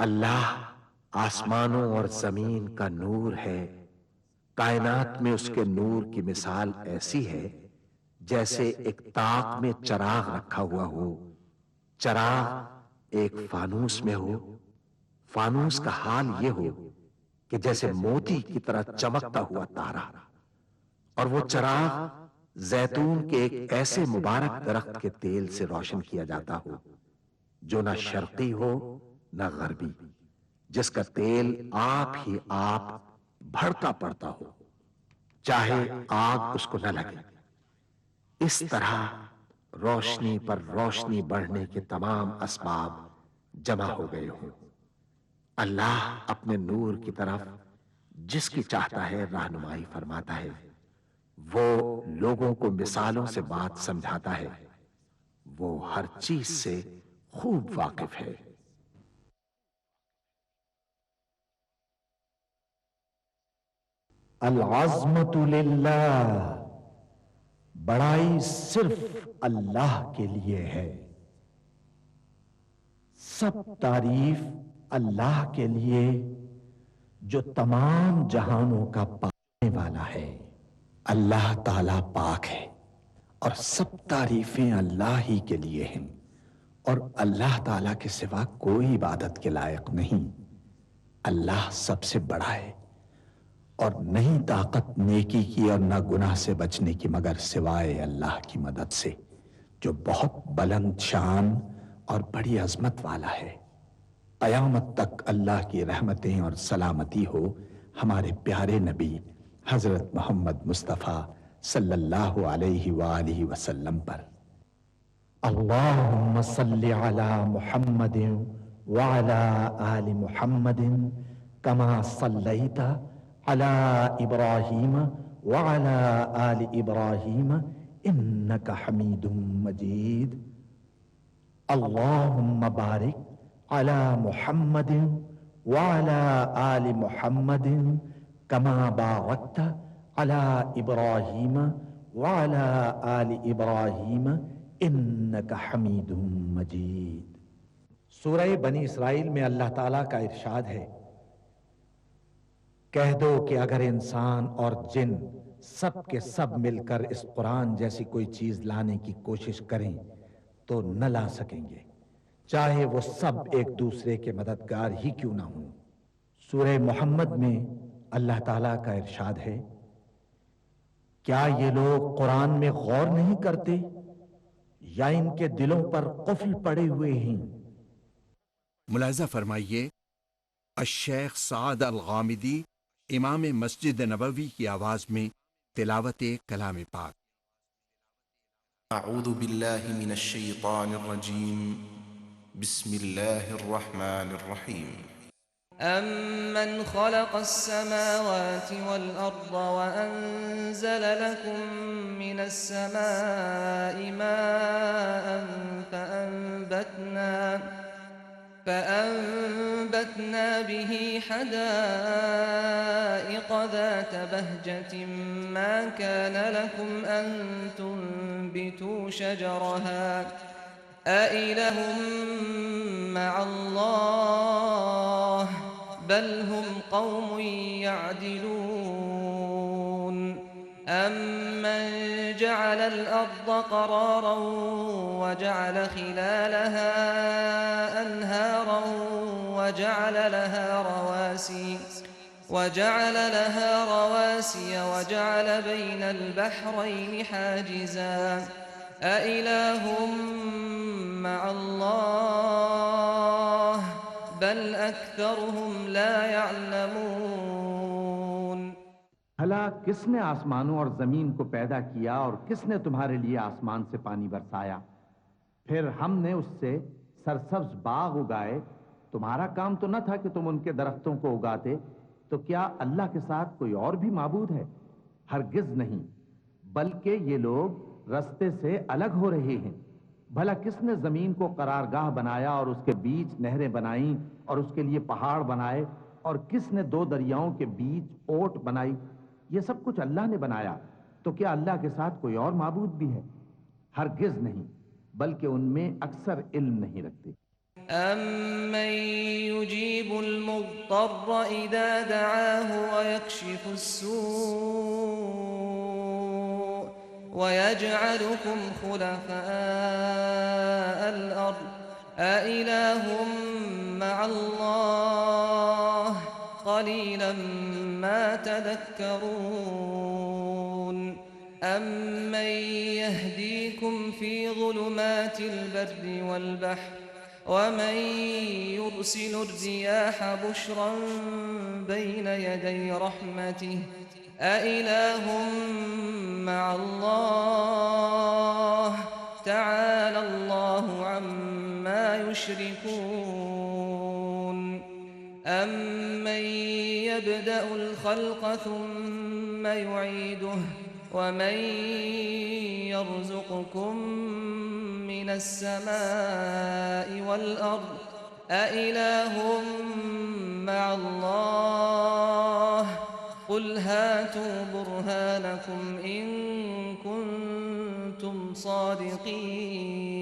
اللہ آسمانوں اور زمین کا نور ہے، کائنات میں اس کے نور کی مثال ایسی ہے جیسے ایک طاق میں چراغ رکھا ہوا ہو، چراغ ایک فانوس میں ہو، فانوس کا حال یہ ہو کہ جیسے موتی کی طرح چمکتا ہوا تارا، اور وہ چراغ زیتون کے ایک ایسے مبارک درخت کے تیل سے روشن کیا جاتا ہو جو نہ شرقی ہو نہ غربی، جس کا تیل آپ ہی آپ بھڑکا پڑتا ہو، چاہے آگ اس کو نہ لگے۔ اس طرح روشنی پر روشنی بڑھنے کے تمام اسباب جمع ہو گئے ہوں۔ اللہ اپنے نور کی طرف جس کی چاہتا ہے رہنمائی فرماتا ہے، وہ لوگوں کو مثالوں سے بات سمجھاتا ہے، وہ ہر چیز سے خوب واقف ہے۔ العظمت للہ، بڑائی صرف اللہ کے لیے ہے، سب تعریف اللہ کے لیے جو تمام جہانوں کا پانے والا ہے۔ اللہ تعالی پاک ہے اور سب تعریفیں اللہ ہی کے لیے ہیں، اور اللہ تعالی کے سوا کوئی عبادت کے لائق نہیں۔ اللہ سب سے بڑا ہے اور نہیں طاقت نیکی کی اور نہ گناہ سے بچنے کی مگر سوائے اللہ کی مدد سے، جو بہت بلند شان اور بڑی عظمت والا ہے۔ قیامت تک اللہ کی رحمتیں اور سلامتی ہو ہمارے پیارے نبی حضرت محمد مصطفیٰ صلی اللہ علیہ وآلہ وسلم پر۔ اللہم صلی علی محمد وعلی آل محمد کما صلیت علی ابراہیم وعلی آل ابراہیم انک حمید مجید۔ اللہم بارک علی محمد وعلی آل محمد کما بارکت علی ابراہیم وعلی آل ابراہیم انک حمید مجید۔ سورہ بنی اسرائیل میں اللہ تعالیٰ کا ارشاد ہے، کہہ دو کہ اگر انسان اور جن سب کے سب مل کر اس قرآن جیسی کوئی چیز لانے کی کوشش کریں تو نہ لا سکیں گے، چاہے وہ سب ایک دوسرے کے مددگار ہی کیوں نہ ہوں۔ سورہ محمد میں اللہ تعالیٰ کا ارشاد ہے، کیا یہ لوگ قرآن میں غور نہیں کرتے یا ان کے دلوں پر قفل پڑے ہوئے ہیں؟ ملاحظہ فرمائیے، الشیخ سعد الغامدی امام مسجد نبوی کی آواز میں تلاوت کلام پاک۔ اعوذ باللہ من الشیطان الرجیم، بسم اللہ الرحمن الرحیم۔ أَمَّنْ خَلَقَ السَّمَاوَاتِ وَالْأَرْضَ وَأَنزَلَ لَكُم مِّنَ السَّمَاءِ مَاءً فَأَنبَتْنَا بِهِ حَدَائِقَ ذَاتَ بَهْجَةٍ مَّا كَانَ لَكُمْ أَن تُنبِتُوا شَجَرَهَا أَإِلَٰهٌ مَّعَ اللَّهِ بل هم قوم يعدلون۔ أَمَّنْ جَعَلَ الْأَرْضَ قَرَارًا وَجَعَلَ خِلَالَهَا أَنْهَارًا وَجَعَلَ لَهَا رَوَاسِيَ وَجَعَلَ بَيْنَ الْبَحْرَيْنِ حَاجِزًا أَإِلَٰهٌ مَّعَ اللَّهِ بل اکثرهم لا يعلمون۔ بھلا کس نے آسمانوں اور زمین کو پیدا کیا اور کس نے تمہارے لیے آسمان سے پانی برسایا؟ پھر ہم نے اس سے سرسبز باغ اگائے، تمہارا کام تو نہ تھا کہ تم ان کے درختوں کو اگاتے، تو کیا اللہ کے ساتھ کوئی اور بھی معبود ہے؟ ہرگز نہیں، بلکہ یہ لوگ رستے سے الگ ہو رہے ہیں۔ بھلا کس نے زمین کو قرارگاہ بنایا اور اس کے بیچ نہریں بنائیں اور اس کے لیے پہاڑ بنائے، اور کس نے دو دریاؤں کے بیچ اوٹ بنائی؟ یہ سب کچھ اللہ نے بنایا، تو کیا اللہ کے ساتھ کوئی اور معبود بھی ہے؟ ہرگز نہیں، بلکہ ان میں اکثر علم نہیں رکھتے۔ أَمَّن يُجِيبُ والبر إذا دعاه ويكشف السوء ويجعلكم خلفاء الأرض أإله مع الله قليلا ما تذكرون أمن يهديكم في ظلمات البر والبحر ومن يرسل الرياح بشرا بين يدي رحمته أإله مع الله تعالى الله عما يشركون أمن يبدأ الخلق ثم يعيده ومن يرزقكم من السماء والأرض أإله مع الله قل هاتوا برهانكم إن كنتم صادقين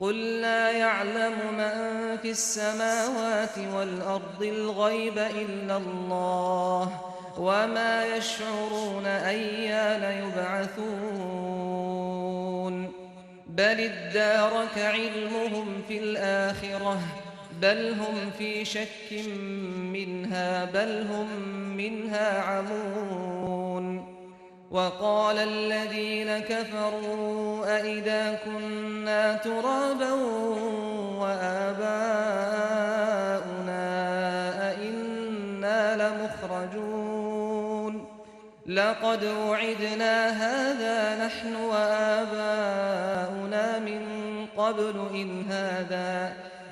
قل لا يعلم من في السماوات والأرض الغيب إلا الله وما يشعرون أيان يبعثون بل ادارك علمهم في الآخرة بل هم في شك منها بل هم منها عمون وقال الذين كفروا أئذا كنا ترابا وآباؤنا أئنا لمخرجون لقد وعدنا هذا نحن وآباؤنا من قبل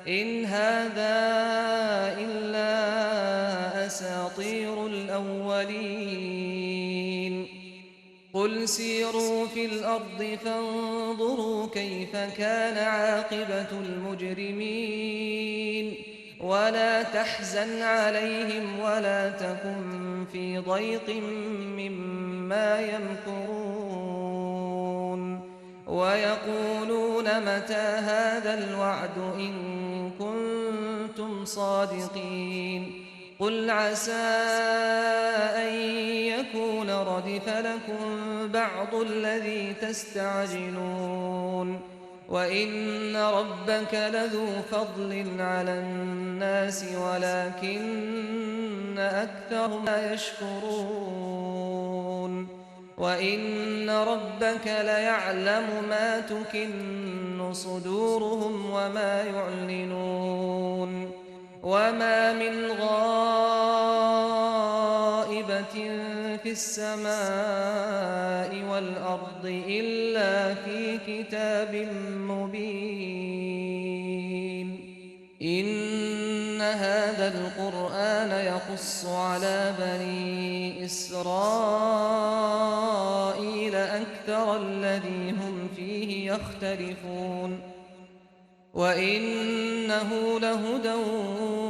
إن هذا إلا أساطير الأولين قل سيروا في الأرض فانظروا كيف كان عاقبة المجرمين ولا تحزن عليهم ولا تكن في ضيق مما يمكرون ويقولون متى هذا الوعد إن كنتم صادقين قل عسى أن يكون ردف لكم بعض الذي تستعجلون وإن ربك لذو فضل على الناس ولكن أكثرهم لا يشكرون وإن ربك ليعلم ما تكن صدورهم وما يعلنون وما من غائبة في السماء والأرض إلا في كتاب مبين إن هذا القرآن يقص على بني إسرائيل أكثر الذي هم فيه يختلفون وإنه لهدى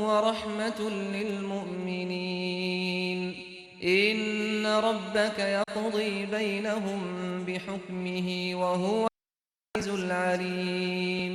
ورحمة للمؤمنين إن ربك يقضي بينهم بحكمه وهو العزيز العليم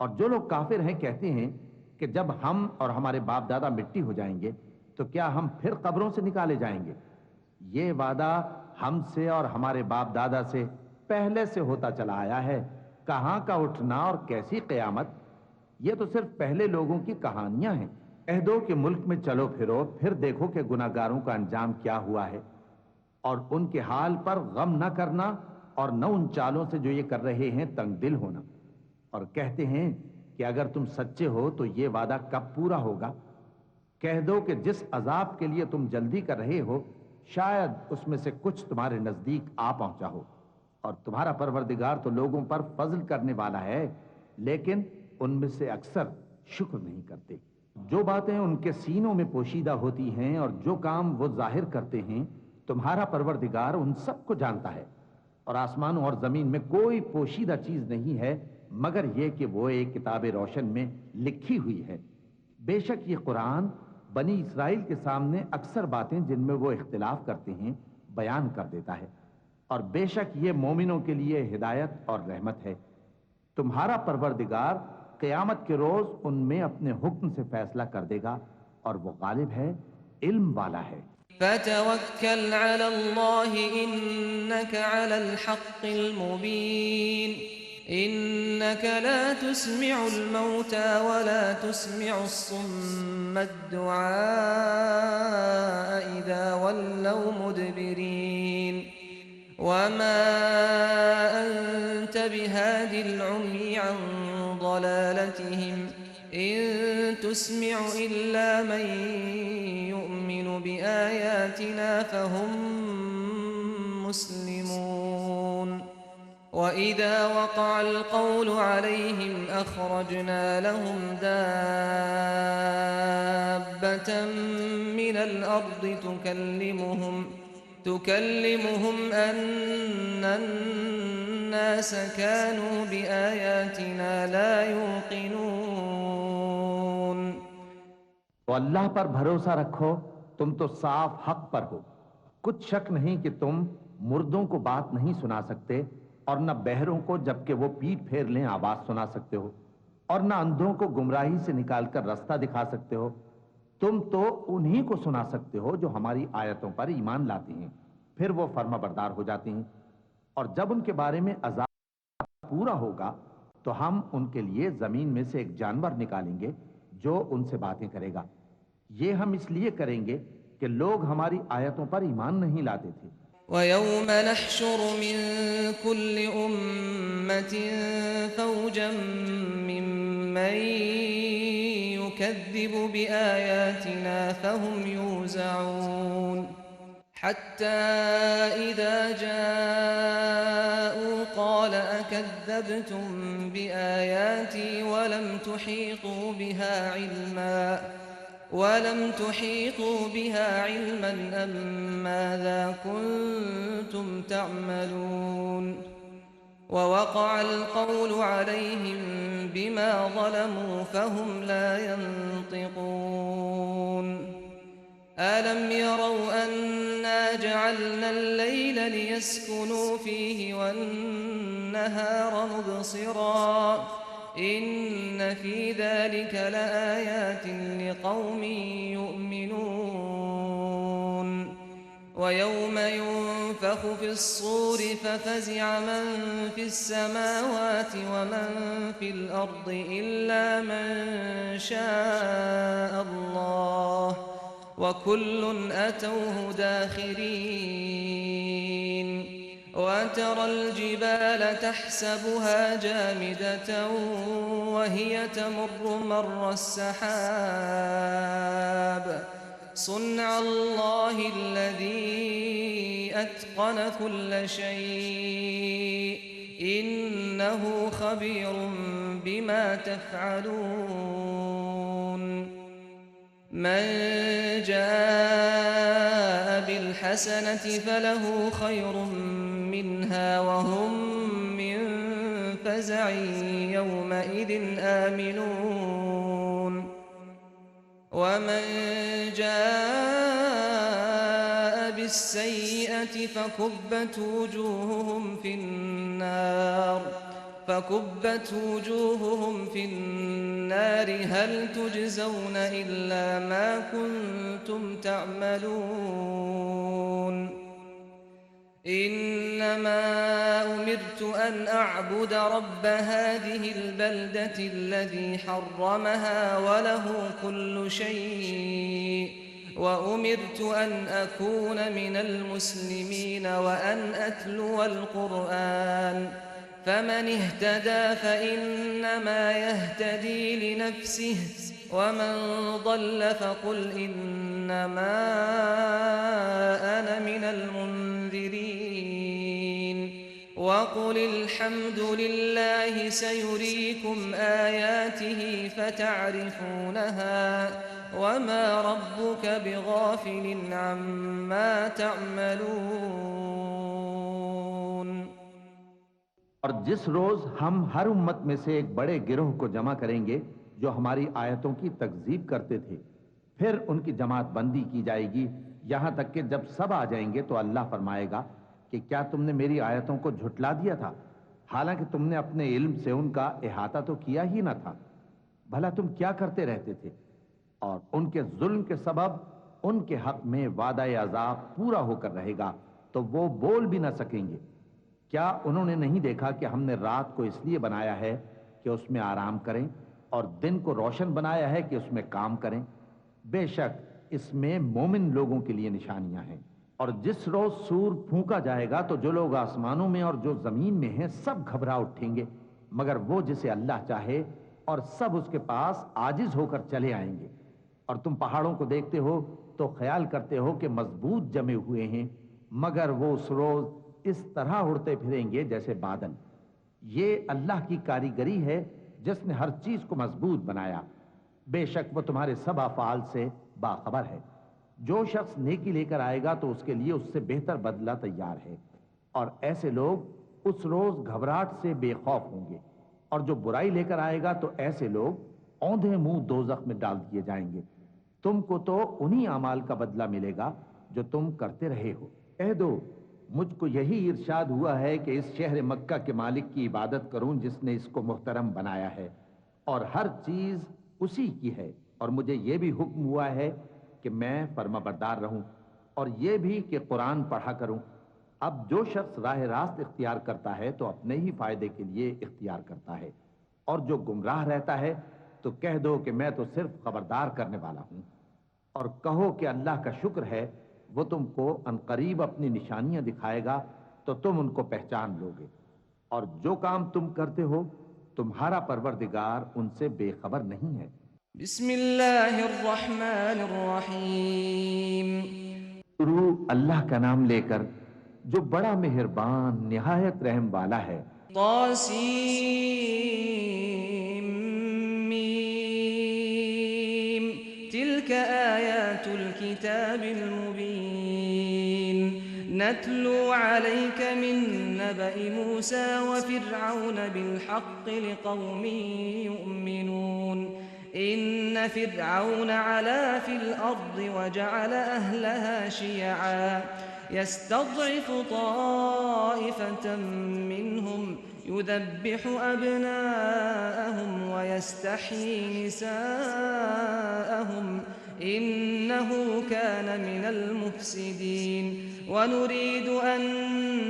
اور جو لوگ کافر ہیں کہتے ہیں کہ جب ہم اور ہمارے باپ دادا مٹی ہو جائیں گے تو کیا ہم پھر قبروں سے نکالے جائیں گے؟ یہ وعدہ ہم سے اور ہمارے باپ دادا سے پہلے سے ہوتا چلا آیا ہے، کہاں کا اٹھنا اور کیسی قیامت؟ یہ تو صرف پہلے لوگوں کی کہانیاں ہیں۔ کہہ دو کہ ملک میں چلو پھرو، پھر دیکھو کہ گناہگاروں کا انجام کیا ہوا ہے، اور ان کے حال پر غم نہ کرنا اور نہ ان چالوں سے جو یہ کر رہے ہیں تنگ دل ہونا۔ اور کہتے ہیں کہ اگر تم سچے ہو تو یہ وعدہ کب پورا ہوگا؟ کہہ دو کہ جس عذاب کے لیے تم جلدی کر رہے ہو شاید اس میں سے کچھ تمہارے نزدیک آ پہنچا ہو، اور تمہارا پروردگار تو لوگوں پر فضل کرنے والا ہے، لیکن ان میں سے اکثر شکر نہیں کرتے۔ جو باتیں ان کے سینوں میں پوشیدہ ہوتی ہیں اور جو کام وہ ظاہر کرتے ہیں تمہارا پروردگار ان سب کو جانتا ہے، اور آسمانوں اور زمین میں کوئی پوشیدہ چیز نہیں ہے مگر یہ کہ وہ ایک کتاب روشن میں لکھی ہوئی ہے۔ بے شک یہ قرآن بنی اسرائیل کے سامنے اکثر باتیں جن میں وہ اختلاف کرتے ہیں بیان کر دیتا ہے، اور بے شک یہ مومنوں کے لیے ہدایت اور رحمت ہے۔ تمہارا پروردگار قیامت کے روز ان میں اپنے حکم سے فیصلہ کر دے گا، اور وہ غالب ہے، علم والا ہے۔ فتوكل على الله إنك على الحق المبين إنك لا تسمع الموتى ولا تسمع الصم الدعاء إذا ولوا مدبرين وما أنت بهاد العمي عن ضلالتهم إن تسمع إلا من يؤمن بآياتنا فهم مسلمون وإذا وقع القول عليهم أخرجنا لهم دابة من الأرض تكلمهم أن الناس كانوا بآياتنا لا يوقنون۔ تو اللہ پر بھروسہ رکھو، تم تو صاف حق پر ہو۔ کچھ شک نہیں کہ تم مردوں کو بات نہیں سنا سکتے، اور نہ بہروں کو جبکہ وہ پیٹ پھیر لیں آواز سنا سکتے ہو، اور نہ اندھوں کو گمراہی سے نکال کر رستہ دکھا سکتے ہو۔ تم تو انہی کو سنا سکتے ہو جو ہماری آیتوں پر ایمان لاتے ہیں، پھر وہ فرما بردار ہو جاتے ہیں، اور جب ان کے بارے میں عذاب پورا ہوگا تو ہم ان کے لیے زمین میں سے ایک جانور نکالیں گے جو ان سے باتیں کرے گا۔ یہ ہم اس لیے کریں گے کہ لوگ ہماری آیتوں پر ایمان نہیں لاتے تھے۔ وَيَوْمَ نَحْشُرُ مِن كُلِّ أُمَّةٍ فَوْجًا مِّمَّن يُكَذِّبُ بِآيَاتِنَا فَهُمْ يُوزَعُونَ حَتَّى إِذَا جَاءُوا قَالَ أَكَذَّبْتُم بِآيَاتِي وَلَمْ تحيطوا بها علما أم ماذا كنتم تعملون ووقع القول عليهم بما ظلموا فهم لا ينطقون ألم يروا أنا جعلنا الليل ليسكنوا فيه والنهار مبصرا إن في ذلك لآيات لقوم يؤمنون ويوم ينفخ في الصور ففزع من في السماوات ومن في الأرض إلا من شاء الله وكل أتوه داخرين وترى الجبال تحسبها جامدة وهي تمر مر السحاب صنع الله الذي أتقن كل شيء إنه خبير بما تفعلون من جاء بالحسنة فله خير منها وهم من فزع يومئذ آمنون ومن جاء بالسيئة فكبت وجوههم في النار فكبت وجوههم في النار هل تجزون إلا ما كنتم تعملون إنما أمرت أن أعبد رب هذه البلدة الذي حرمها وله كل شيء وأمرت أن أكون من المسلمين وأن أتلو القرآن فمن اهتدى فإنما يهتدي لنفسه ومن ضل فقل إنما أنا من المنذرين وقل الحمد لله سيريكم آياته فتعرفونها وما ربك بغافل عما تعملون. اور جس روز ہم ہر امت میں سے ایک بڑے گروہ کو جمع کریں گے جو ہماری آیتوں کی تکذیب کرتے تھے، پھر ان کی جماعت بندی کی جائے گی یہاں تک کہ جب سب آ جائیں گے تو اللہ فرمائے گا کہ کیا تم نے میری آیتوں کو جھٹلا دیا تھا، حالانکہ تم نے اپنے علم سے ان کا احاطہ تو کیا ہی نہ تھا، بھلا تم کیا کرتے رہتے تھے؟ اور ان کے ظلم کے سبب ان کے حق میں وعدہ عذاب پورا ہو کر رہے گا تو وہ بول بھی نہ سکیں گے۔ کیا انہوں نے نہیں دیکھا کہ ہم نے رات کو اس لیے بنایا ہے کہ اس میں آرام کریں اور دن کو روشن بنایا ہے کہ اس میں کام کریں؟ بے شک اس میں مومن لوگوں کے لیے نشانیاں ہیں۔ اور جس روز سور پھونکا جائے گا تو جو لوگ آسمانوں میں اور جو زمین میں ہیں سب گھبرا اٹھیں گے مگر وہ جسے اللہ چاہے، اور سب اس کے پاس عاجز ہو کر چلے آئیں گے۔ اور تم پہاڑوں کو دیکھتے ہو تو خیال کرتے ہو کہ مضبوط جمے ہوئے ہیں، مگر وہ اس روز اس طرح اڑتے پھریں گے جیسے بادل۔ یہ اللہ کی کاریگری ہے جس نے ہر چیز کو مضبوط بنایا، بے شک وہ تمہارے سب افعال سے باخبر ہے۔ جو شخص نیکی لے کر آئے گا تو اس کے لیے اس سے بہتر بدلہ تیار ہے، اور ایسے لوگ اس روز گھبراہٹ سے بے خوف ہوں گے، اور جو برائی لے کر آئے گا تو ایسے لوگ اوندھے منہ دوزخ میں ڈال دیے جائیں گے۔ تم کو تو انہی اعمال کا بدلہ ملے گا جو تم کرتے رہے ہو۔ کہہ دو مجھ کو یہی ارشاد ہوا ہے کہ اس شہر مکہ کے مالک کی عبادت کروں جس نے اس کو محترم بنایا ہے، اور ہر چیز اسی کی ہے، اور مجھے یہ بھی حکم ہوا ہے کہ میں فرما بردار رہوں، اور یہ بھی کہ قرآن پڑھا کروں۔ اب جو شخص راہ راست اختیار کرتا ہے تو اپنے ہی فائدے کے لیے اختیار کرتا ہے، اور جو گمراہ رہتا ہے تو کہہ دو کہ میں تو صرف خبردار کرنے والا ہوں۔ اور کہو کہ اللہ کا شکر ہے وہ تم کو عنقریب اپنی نشانیاں دکھائے گا تو تم ان کو پہچان لو گے، اور جو کام تم کرتے ہو تمہارا پروردگار ان سے بے خبر نہیں ہے۔ بسم اللہ الرحمن الرحیم شروع اللہ کا نام لے کر جو بڑا مہربان نہایت رحم والا ہے۔ طاسیم تلک آیات الكتاب المبین نتلو علیک من نبأ موسى وفرعون بالحق لقوم یؤمنون إن فرعون علا في الأرض وجعل أهلها شيعا يستضعف طائفة منهم يذبح أبناءهم ويستحيي نساءهم إنه كان من المفسدين ونريد أن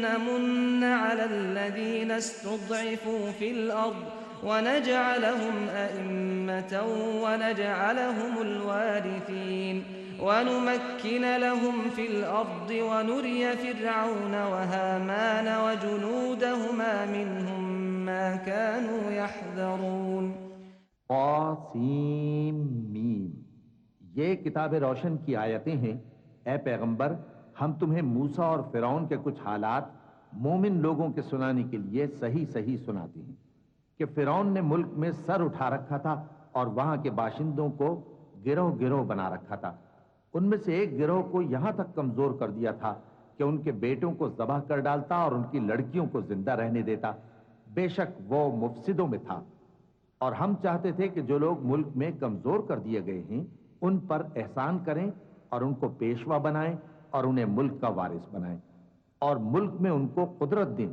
نمن على الذين استضعفوا في الأرض ونجعلهم أئمة ونجعلهم الوارثين ونمكن لهم في الأرض ونري فرعون وهامان وجنودهما منهم ما كانوا يحذرون۔ قاسم میم، یہ کتاب روشن کی آیتیں ہیں۔ اے پیغمبر، ہم تمہیں موسیٰ اور فرعون کے کچھ حالات مومن لوگوں کے سنانے کے لیے صحیح صحیح سناتے ہیں کہ فرعون نے ملک میں سر اٹھا رکھا تھا اور وہاں کے باشندوں کو گروہ گروہ بنا رکھا تھا۔ ان میں سے ایک گروہ کو یہاں تک کمزور کر دیا تھا کہ ان کے بیٹوں کو ذبح کر ڈالتا اور ان کی لڑکیوں کو زندہ رہنے دیتا۔ بے شک وہ مفسدوں میں تھا، اور ہم چاہتے تھے کہ جو لوگ ملک میں کمزور کر دیے گئے ہیں ان پر احسان کریں اور ان کو پیشوا بنائیں اور انہیں ملک کا وارث بنائیں، اور ملک میں ان کو قدرت دیں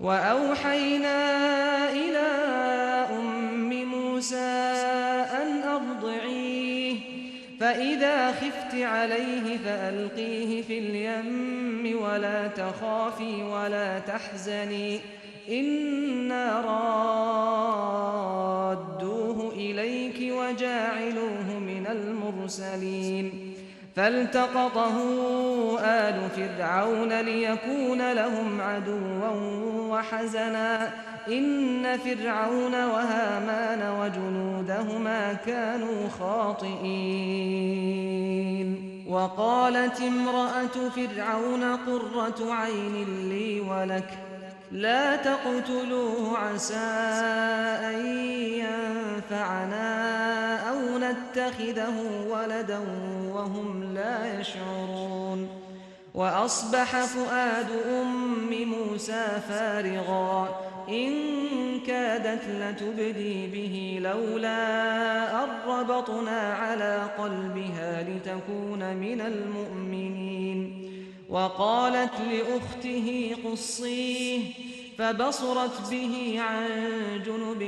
وأوحينا إلى أم موسى أن أرضعيه فإذا خفت عليه فألقيه في اليم ولا تخافي ولا تحزني إنا رادوه إليك وجاعلوه من المرسلين فالتقطه آل فرعون ليكون لهم عدوا وحزنا إن فرعون وهامان وجنودهما كانوا خاطئين وقالت امرأة فرعون قرة عين لي ولك لا تقتلوه عسى أن ينفعنا أو نتخذه ولدا وهم لا يشعرون وأصبح فؤاد أم موسى فارغا إن كادت لتبدي به لولا أن ربطنا على قلبها لتكون من المؤمنين وقالت لأخته قصيه فبصرت به عن جنب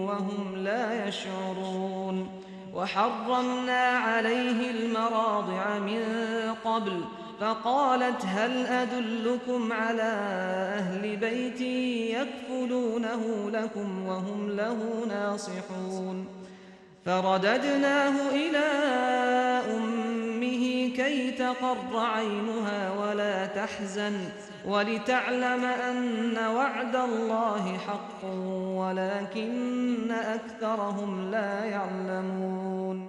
وهم لا يشعرون وحرمنا عليه المراضع من قبل فقالت هل أدلكم على أهل بيت يكفلونه لكم وهم له ناصحون فرددناه إلى أمه كي تقر عينها ولا تحزن ولتعلم أن وعد الله حق ولكن أكثرهم لا يعلمون।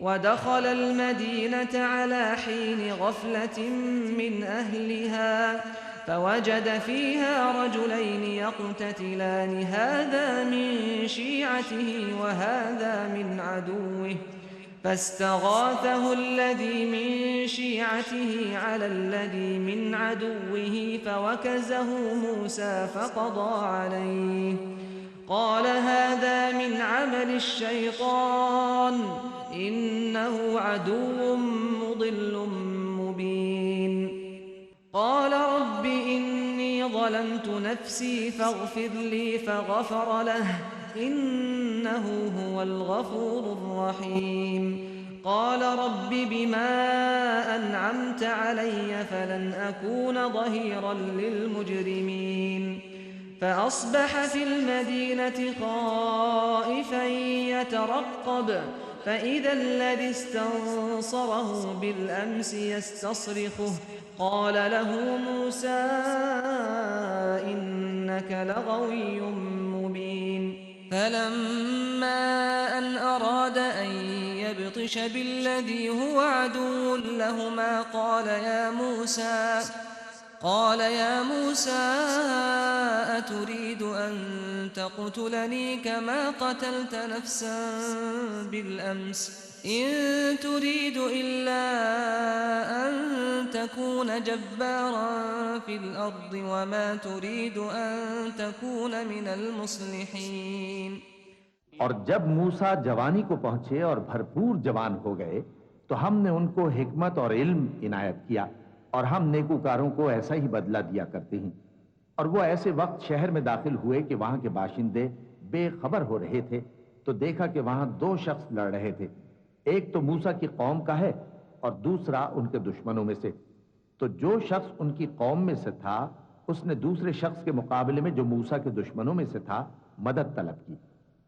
ودخل المدينة على حين غفلة من أهلها فوجد فيها رجلين يقتتلان هذا من شيعته وهذا من عدوه فاستغاثه الذي من شيعته على الذي من عدوه فوكزه موسى فقضى عليه قال هذا من عمل الشيطان إنه عدو مضل مبين قال رب إني ظلمت نفسي فاغفر لي فغفر له إنه هو الغفور الرحيم قال رب بما أنعمت علي فلن أكون ظهيرا للمجرمين فأصبح في المدينة خائفا يترقب فإذا الذي استنصره بالأمس يستصرخه قال له موسى إنك لغوي مبين فلما أن أراد أن يبطش بالذي هو عدو لهما قال يا موسى أتريد أن تقتلني كما قتلت نفسا بالأمس إن تريد إلا أن تكون جبارا في الأرض وما تريد أن تكون من المصلحين. اور جب موسیٰ جوانی کو پہنچے اور بھرپور جوان ہو گئے تو ہم نے ان کو حکمت اور علم عنایت کیا، اور ہم نیکوکاروں کو ایسا ہی بدلہ دیا کرتے ہیں. اور وہ ایسے وقت شہر میں داخل ہوئے کہ وہاں کے باشندے بے خبر ہو رہے تھے تو دیکھا کہ وہاں دو شخص لڑ رہے تھے، ایک تو موسیٰ کی قوم کا ہے اور دوسرا ان کے دشمنوں میں سے. تو جو شخص ان کی قوم میں سے تھا اس نے دوسرے شخص کے مقابلے میں جو موسیٰ کے دشمنوں میں سے تھا مدد طلب کی،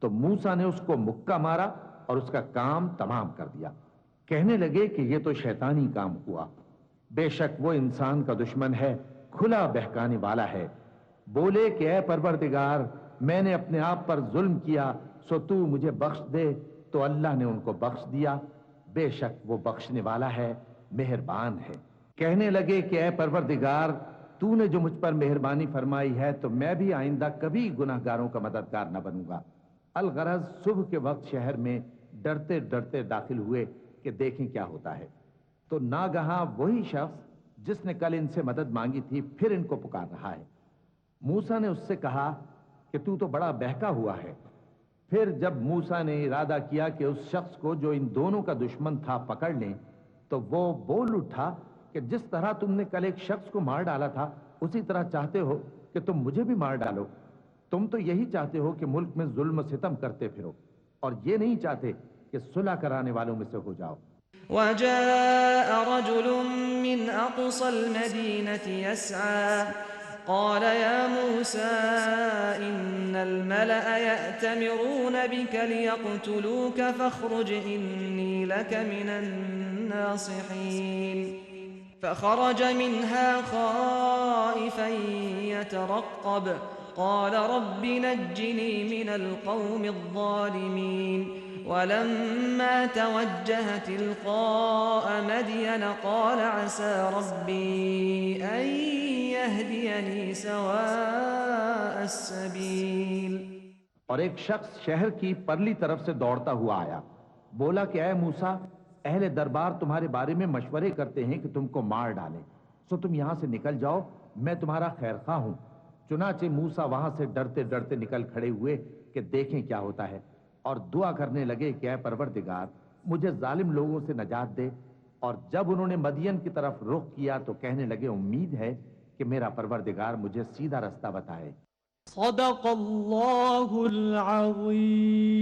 تو موسیٰ نے اس کو مکہ مارا اور اس کا کام تمام کر دیا. کہنے لگے کہ یہ تو شیطانی کام ہوا، بے شک وہ انسان کا دشمن ہے، کھلا بہکانے والا ہے. بولے کہ اے پروردگار، میں نے اپنے آپ پر ظلم کیا سو تو مجھے بخش دے. تو اللہ نے ان کو بخش دیا، بے شک وہ بخشنے والا ہے، مہربان ہے. کہنے لگے کہ اے پروردگار، تو نے جو مجھ پر مہربانی فرمائی ہے تو میں بھی آئندہ کبھی گناہ گاروں کا مددگار نہ بنوں گا. الغرض صبح کے وقت شہر میں ڈرتے ڈرتے داخل ہوئے کہ دیکھیں کیا ہوتا ہے. تو ناگہاں وہی شخص جس نے کل ان سے مدد مانگی تھی پھر ان کو پکار رہا ہے. موسیٰ نے اس سے کہا کہ تو بڑا بہکا ہوا ہے. پھر جب موسیٰ نے ارادہ کیا کہ اس شخص کو جو ان دونوں کا دشمن تھا پکڑ لیں تو وہ بول اٹھا کہ جس طرح تم نے کل ایک شخص کو مار ڈالا تھا اسی طرح چاہتے ہو کہ تم مجھے بھی مار ڈالو. تم تو یہی چاہتے ہو کہ ملک میں ظلم و ستم کرتے پھرو اور یہ نہیں چاہتے کہ صلح کرانے والوں میں سے ہو جاؤ. وجاء رجل من أقصى المدينة يسعى قال يا موسى إن الملأ يأتمرون بك ليقتلوك فاخرج إني لك من الناصحين. فخرج منها خائفا يترقب قال رب نجني من القوم الظالمين. ولما توجه تلقاء مدين قال عسى ربي أن يهديني سواء السبيل. اور ایک شخص شہر کی پرلی طرف سے دوڑتا ہوا آیا، بولا کہ اے موسیٰ، اہل دربار تمہارے بارے میں مشورے کرتے ہیں کہ تم کو مار ڈالیں، سو تم یہاں سے نکل جاؤ، میں تمہارا خیر خواہ ہوں. چنانچہ موسیٰ وہاں سے ڈرتے ڈرتے نکل کھڑے ہوئے کہ دیکھیں کیا ہوتا ہے، اور دعا کرنے لگے کہ اے پروردگار مجھے ظالم لوگوں سے نجات دے. اور جب انہوں نے مدین کی طرف رخ کیا تو کہنے لگے امید ہے کہ میرا پروردگار مجھے سیدھا رستہ بتائے. صدق اللہ العظیم.